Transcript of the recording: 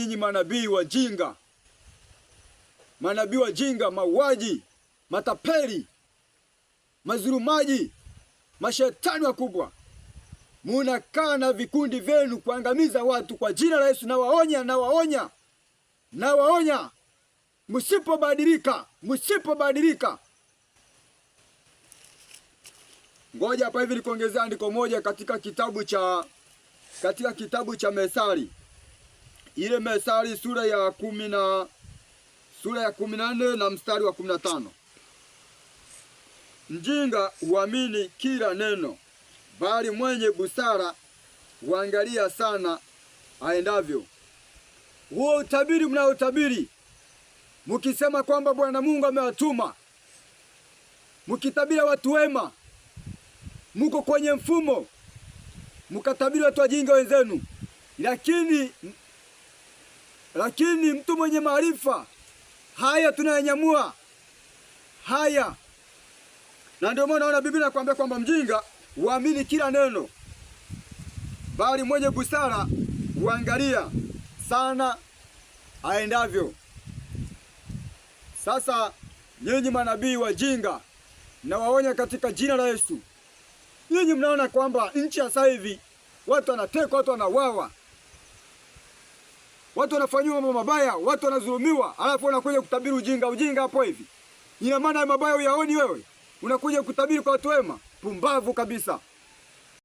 nyinyi manabii wajinga, manabii wajinga, mauaji, matapeli, mazulumaji, mashetani wakubwa, munakaa na vikundi vyenu kuangamiza watu kwa jina la Yesu. Nawaonya, msipobadilika. Ngoja hapa hivi nikuongezea andiko moja katika kitabu cha Methali. Ile Methali sura ya 14 na mstari wa 15. Mjinga huamini kila neno, bali mwenye busara huangalia sana aendavyo. Huo utabiri mnaotabiri mkisema kwamba Bwana Mungu amewatuma, mkitabiri watu wema, muko kwenye mfumo, mkatabiri watu wajinga wenzenu, lakini mtu mwenye maarifa haya tunayanyamua haya. Na ndio maana naona Biblia inakwambia kwamba mjinga huamini kila neno, bali mwenye busara huangalia sana aendavyo. Sasa nyinyi manabii wajinga, nawaonya katika jina la Yesu. Nyinyi mnaona kwamba nchi ya sasa hivi watu wanatekwa, watu wanauawa, watu wanafanywa mambo mabaya, watu wanadhulumiwa, alafu unakuja kutabiri ujinga hapo hivi. Ina maana mabaya uyaoni wewe? Unakuja kutabiri kwa watu wema? Pumbavu kabisa.